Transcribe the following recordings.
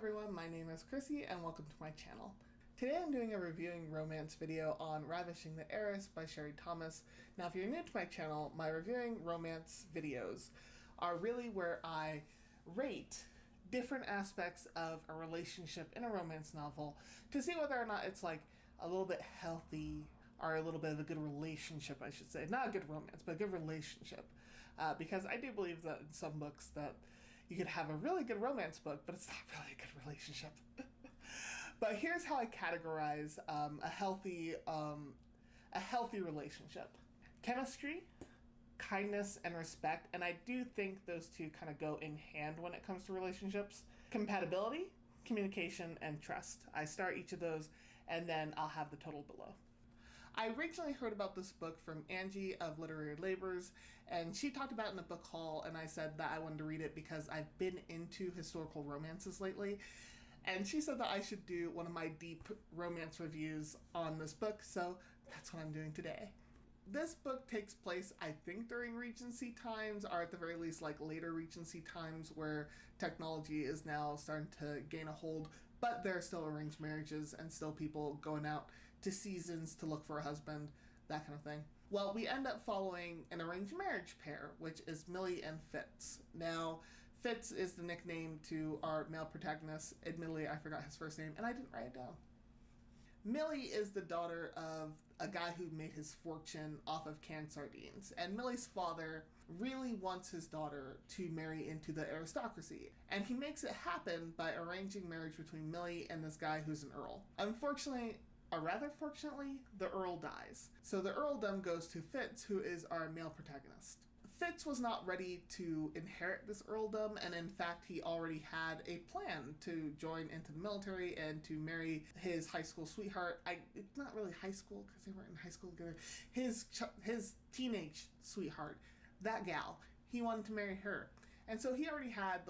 everyone, my name is Chrissy and welcome to my channel. Today I'm doing a reviewing romance video on Ravishing the Heiress by Sherry Thomas. Now if you're new to my channel, my reviewing romance videos are really where I rate different aspects of a relationship in a romance novel to see whether or not it's like a little bit healthy or a little bit of a good relationship, I should say. Not a good romance, but a good relationship. Because I do believe that in some books that you could have a really good romance book, but it's not really a good relationship. But here's how I categorize a healthy relationship: chemistry, kindness, and respect. And I do think those two kind of go in hand when it comes to relationships. Compatibility, communication, and trust. I start each of those, and then I'll have the total below. I originally heard about this book from Angie of Literary Labors, and she talked about it in a book haul, and I said that I wanted to read it because I've been into historical romances lately, and she said that I should do one of my deep romance reviews on this book, so that's what I'm doing today. This book takes place, I think, during Regency times, or at the very least, like later Regency times, where technology is now starting to gain a hold, but there are still arranged marriages and still people going out to seasons to look for a husband, that kind of thing. Well, we end up following an arranged marriage pair, which is Millie and Fitz. Now, Fitz is the nickname to our male protagonist. Admittedly, I forgot his first name, and I didn't write it down. Millie is the daughter of a guy who made his fortune off of canned sardines, and Millie's father really wants his daughter to marry into the aristocracy, and he makes it happen by arranging marriage between Millie and this guy who's an earl. Unfortunately, or rather fortunately, the earl dies, so the earldom goes to Fitz, who is our male protagonist. Fitz was not ready to inherit this earldom, and in fact he already had a plan to join into the military and to marry his high school sweetheart. It's not really high school because they weren't in high school together. His teenage sweetheart, that gal, he wanted to marry her. And so he already had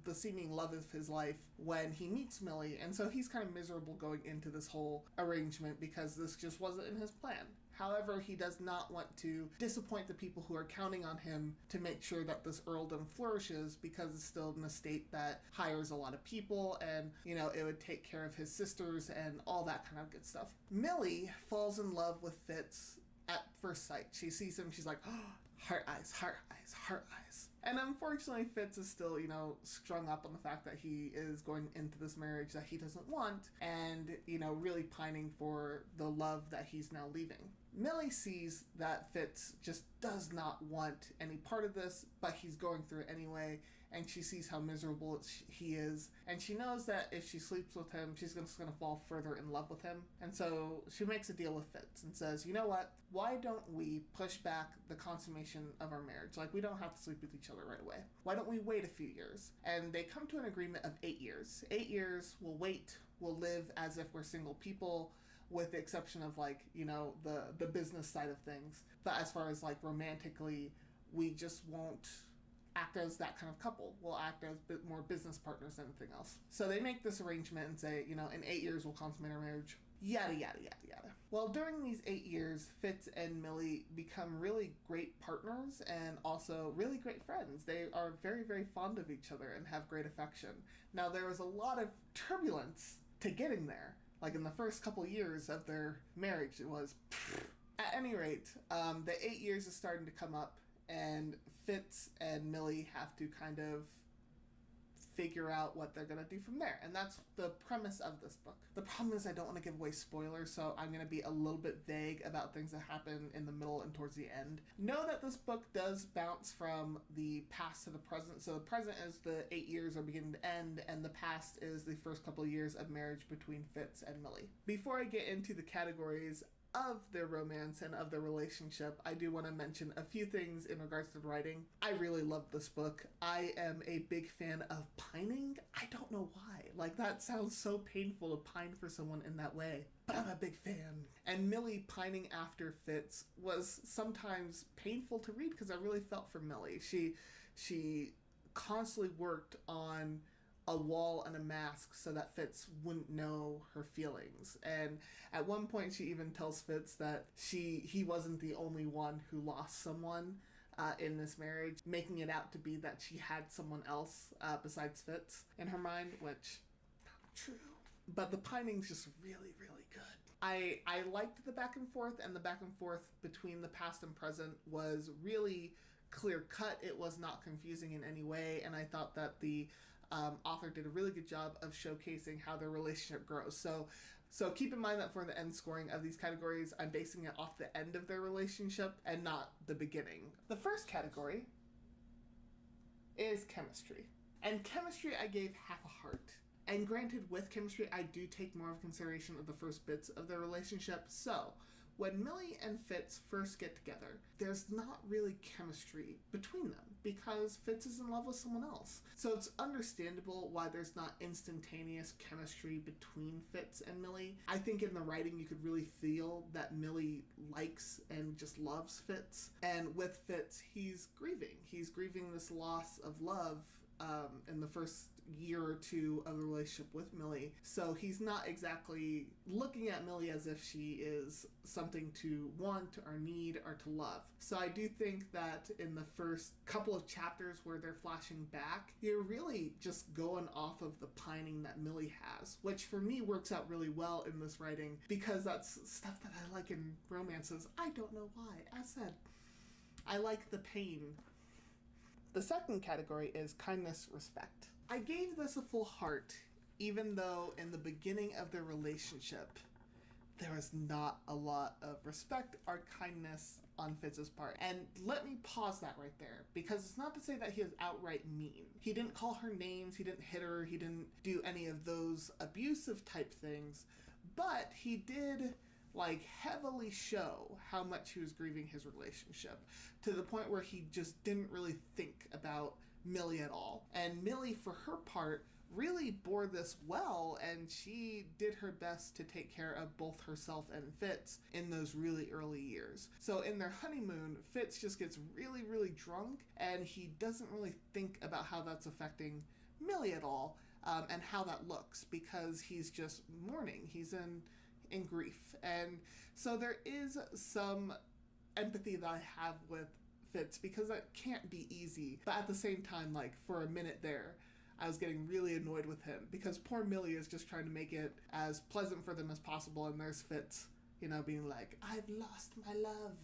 the seeming love of his life when he meets Millie, and so he's kind of miserable going into this whole arrangement because this just wasn't in his plan. However, he does not want to disappoint the people who are counting on him to make sure that this earldom flourishes, because it's still an estate that hires a lot of people, and, you know, it would take care of his sisters and all that kind of good stuff. Millie falls in love with Fitz at first sight. She sees him, she's like, oh, heart eyes, heart eyes, heart eyes. And unfortunately, Fitz is still, strung up on the fact that he is going into this marriage that he doesn't want, and, really pining for the love that he's now leaving. Millie sees that Fitz just does not want any part of this, but he's going through it anyway, and she sees how miserable he is, and she knows that if she sleeps with him, she's just going to fall further in love with him. And so she makes a deal with Fitz and says, you know what, why don't we push back the consummation of our marriage? Like, we don't have to sleep with each other right away. Why don't we wait a few years? And they come to an agreement of 8 years. 8 years, we'll wait, we'll live as if we're single people, with the exception of, the business side of things. But as far as, romantically, we just won't act as that kind of couple. We'll act as more business partners than anything else. So they make this arrangement and say, in 8 years we'll consummate our marriage. Yada, yada, yada, yada. Well, during these 8 years, Fitz and Millie become really great partners and also really great friends. They are very, very fond of each other and have great affection. Now, there was a lot of turbulence to getting there. Like, in the first couple years of their marriage, it was pfft. At any rate, the 8 years is starting to come up, and Fitz and Millie have to kind of figure out what they're going to do from there. And that's the premise of this book. The problem is I don't want to give away spoilers, so I'm going to be a little bit vague about things that happen in the middle and towards the end. Know that this book does bounce from the past to the present. So the present is the 8 years are beginning to end, and the past is the first couple of years of marriage between Fitz and Millie. Before I get into the categories of their romance and of their relationship, I do want to mention a few things in regards to the writing. I really love this book. I am a big fan of pining. I don't know why. That sounds so painful to pine for someone in that way, but I'm a big fan. And Millie pining after Fitz was sometimes painful to read because I really felt for Millie. She constantly worked on a wall and a mask so that Fitz wouldn't know her feelings. And at one point she even tells Fitz that he wasn't the only one who lost someone in this marriage, making it out to be that she had someone else besides Fitz in her mind, which true. But the pining's just really, really good. I liked the back and forth, and the back and forth between the past and present was really clear cut. It was not confusing in any way, and I thought that the author did a really good job of showcasing how their relationship grows. So keep in mind that for the end scoring of these categories, I'm basing it off the end of their relationship and not the beginning. The first category is chemistry. And chemistry I gave half a heart. And granted, with chemistry, I do take more of consideration of the first bits of their relationship. So, when Millie and Fitz first get together, there's not really chemistry between them because Fitz is in love with someone else. So it's understandable why there's not instantaneous chemistry between Fitz and Millie. I think in the writing you could really feel that Millie likes and just loves Fitz. And with Fitz, he's grieving. He's grieving this loss of love in the first year or two of the relationship with Millie. So he's not exactly looking at Millie as if she is something to want or need or to love. So I do think that in the first couple of chapters where they're flashing back, you're really just going off of the pining that Millie has, which for me works out really well in this writing because that's stuff that I like in romances. I don't know why. As said, I like the pain. The second category is kindness, respect. I gave this a full heart, even though in the beginning of their relationship, there was not a lot of respect or kindness on Fitz's part. And let me pause that right there, because it's not to say that he is outright mean. He didn't call her names, he didn't hit her, he didn't do any of those abusive type things, but he did heavily show how much he was grieving his relationship to the point where he just didn't really think about Millie at all. And Millie, for her part, really bore this well, and she did her best to take care of both herself and Fitz in those really early years. So in their honeymoon, Fitz just gets really, really drunk, and he doesn't really think about how that's affecting Millie at all, and how that looks, because he's just mourning. He's in grief. And so there is some empathy that I have with Fitz, because that can't be easy. But at the same time, for a minute there, I was getting really annoyed with him, because poor Millie is just trying to make it as pleasant for them as possible, and there's Fitz, being like, I've lost my love.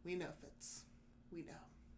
We know, Fitz. We know.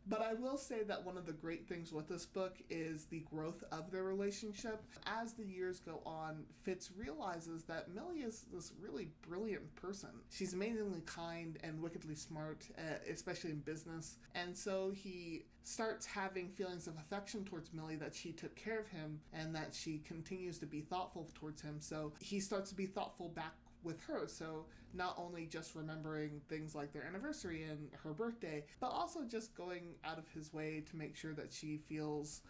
But I will say that one of the great things with this book is the growth of their relationship. As the years go on, Fitz realizes that Millie is this really brilliant person. She's amazingly kind and wickedly smart, especially in business. And so he starts having feelings of affection towards Millie, that she took care of him and that she continues to be thoughtful towards him. So he starts to be thoughtful back with her. So not only just remembering things like their anniversary and her birthday, but also just going out of his way to make sure that she feels,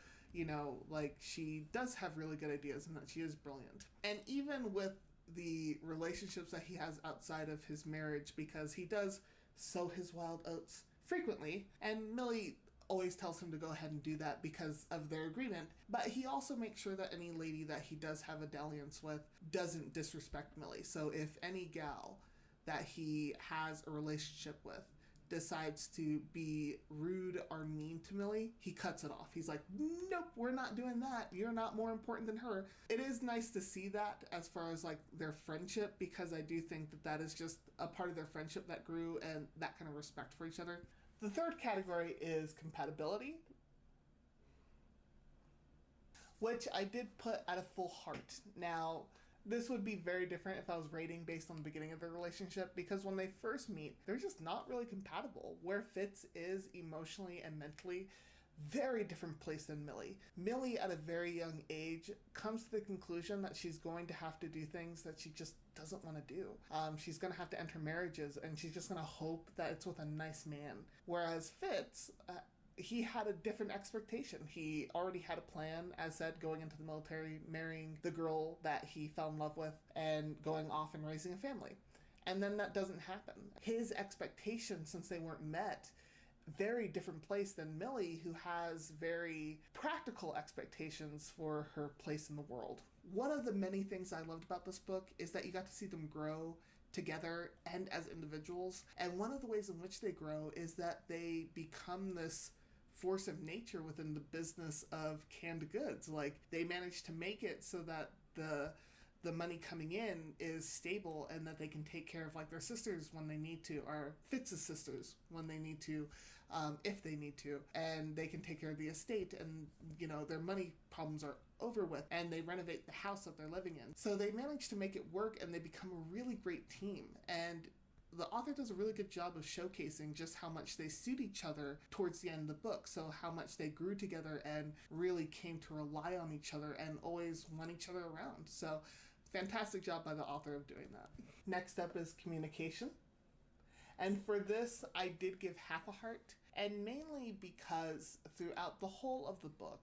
like she does have really good ideas and that she is brilliant. And even with the relationships that he has outside of his marriage, because he does sow his wild oats frequently, and Millie always tells him to go ahead and do that because of their agreement, but he also makes sure that any lady that he does have a dalliance with doesn't disrespect Millie. So if any gal that he has a relationship with decides to be rude or mean to Millie, he cuts it off. He's like, nope, we're not doing that. You're not more important than her. It is nice to see that as far as their friendship, because I do think that is just a part of their friendship that grew, and that kind of respect for each other. The third category is compatibility, which I did put at a full heart. Now, this would be very different if I was rating based on the beginning of their relationship, because when they first meet, they're just not really compatible. Where Fitz is emotionally and mentally, very different place than Millie. Millie, at a very young age, comes to the conclusion that she's going to have to do things that she just doesn't want to do. She's going to have to enter marriages, and she's just going to hope that it's with a nice man. Whereas Fitz, he had a different expectation. He already had a plan, as said, going into the military, marrying the girl that he fell in love with, and going off and raising a family. And then that doesn't happen. His expectations, since they weren't met, very different place than Millie, who has very practical expectations for her place in the world. One of the many things I loved about this book is that you got to see them grow together and as individuals. And one of the ways in which they grow is that they become this force of nature within the business of canned goods. Like, they managed to make it so that the money coming in is stable, and that they can take care of like their sisters when they need to, or Fitz's sisters when they need to, if they need to, and they can take care of the estate, and their money problems are over with, and they renovate the house that they're living in. So they manage to make it work, and they become a really great team. And the author does a really good job of showcasing just how much they suit each other towards the end of the book. So how much they grew together and really came to rely on each other and always want each other around. So fantastic job by the author of doing that. Next up is communication. And for this, I did give half a heart, and mainly because throughout the whole of the book,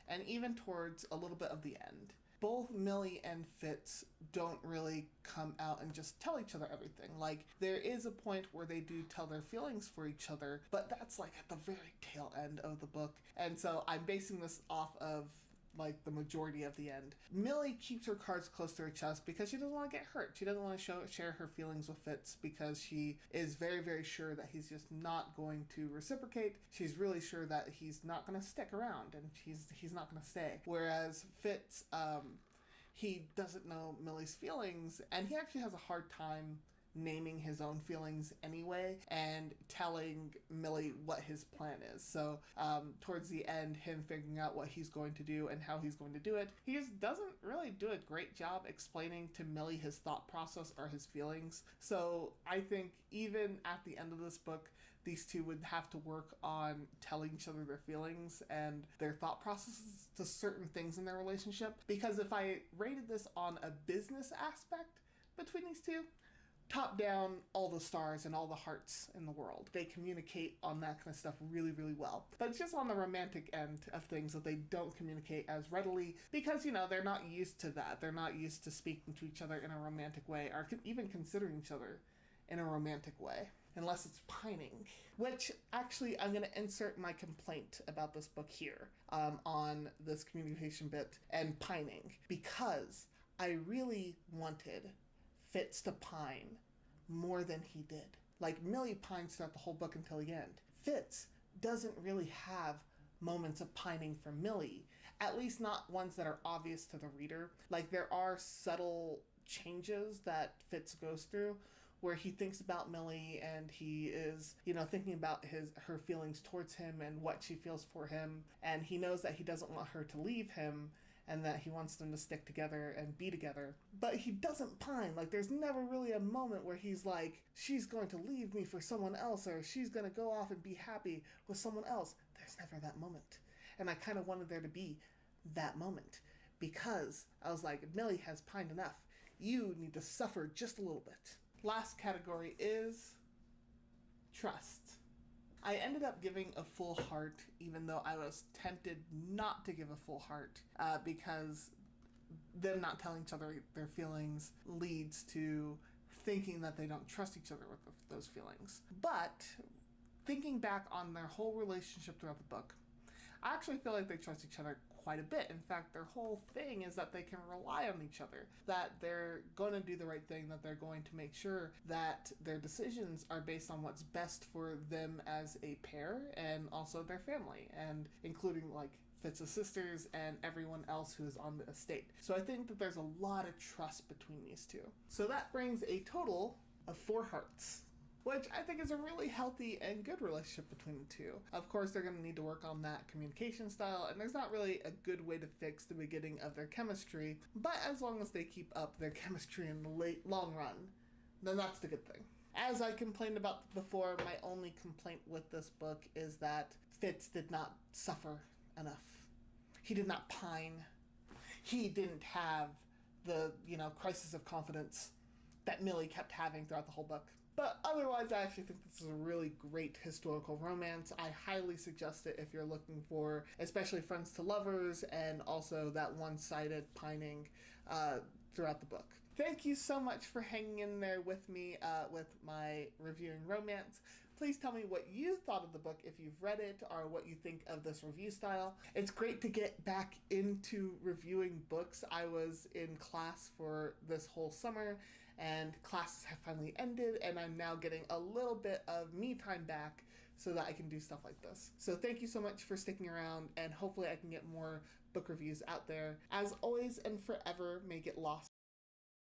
and even towards a little bit of the end, both Millie and Fitz don't really come out and just tell each other everything. Like, there is a point where they do tell their feelings for each other, but that's like at the very tail end of the book. And so I'm basing this off of like the majority of the end. Millie keeps her cards close to her chest because she doesn't want to get hurt. She doesn't want to share her feelings with Fitz because she is very, very sure that he's just not going to reciprocate. She's really sure that he's not going to stick around, and he's not going to stay. Whereas Fitz, he doesn't know Millie's feelings, and he actually has a hard time naming his own feelings anyway and telling Millie what his plan is. So towards the end, him figuring out what he's going to do and how he's going to do it, he just doesn't really do a great job explaining to Millie his thought process or his feelings. So I think even at the end of this book, these two would have to work on telling each other their feelings and their thought processes to certain things in their relationship. Because if I rated this on a business aspect between these two, top down, all the stars and all the hearts in the world. They communicate on that kind of stuff really, really well. But it's just on the romantic end of things that they don't communicate as readily because, they're not used to that. They're not used to speaking to each other in a romantic way or even considering each other in a romantic way. Unless it's pining. Which, actually, I'm going to insert my complaint about this book here on this communication bit and pining. Because I really wanted Fitz to pine more than he did. Like, Millie pines throughout the whole book until the end. Fitz doesn't really have moments of pining for Millie, at least not ones that are obvious to the reader. Like, there are subtle changes that Fitz goes through where he thinks about Millie and he is, thinking about her feelings towards him and what she feels for him, and he knows that he doesn't want her to leave him and that he wants them to stick together and be together. But he doesn't pine. Like, there's never really a moment where he's like, she's going to leave me for someone else, or she's going to go off and be happy with someone else. There's never that moment. And I kind of wanted there to be that moment because I was like, Millie has pined enough. You need to suffer just a little bit. Last category is trust. I ended up giving a full heart, even though I was tempted not to give a full heart, because them not telling each other their feelings leads to thinking that they don't trust each other with those feelings. But thinking back on their whole relationship throughout the book, I actually feel like they trust each other quite a bit. In fact, their whole thing is that they can rely on each other, that they're going to do the right thing, that they're going to make sure that their decisions are based on what's best for them as a pair and also their family, and including like Fitz's sisters and everyone else who is on the estate. So I think that there's a lot of trust between these two. So that brings a total of 4 hearts, which I think is a really healthy and good relationship between the two. Of course, they're going to need to work on that communication style, and there's not really a good way to fix the beginning of their chemistry, but as long as they keep up their chemistry in the long run, then that's the good thing. As I complained about before, my only complaint with this book is that Fitz did not suffer enough. He did not pine. He didn't have the, crisis of confidence that Millie kept having throughout the whole book. But otherwise, I actually think this is a really great historical romance. I highly suggest it if you're looking for, especially friends to lovers, and also that one-sided pining throughout the book. Thank you so much for hanging in there with me with my reviewing romance. Please tell me what you thought of the book if you've read it, or what you think of this review style. It's great to get back into reviewing books. I was in class for this whole summer, and classes have finally ended, and I'm now getting a little bit of me time back. so that I can do stuff like this. So thank you so much for sticking around, and hopefully I can get more book reviews out there. As always and forever, may get lost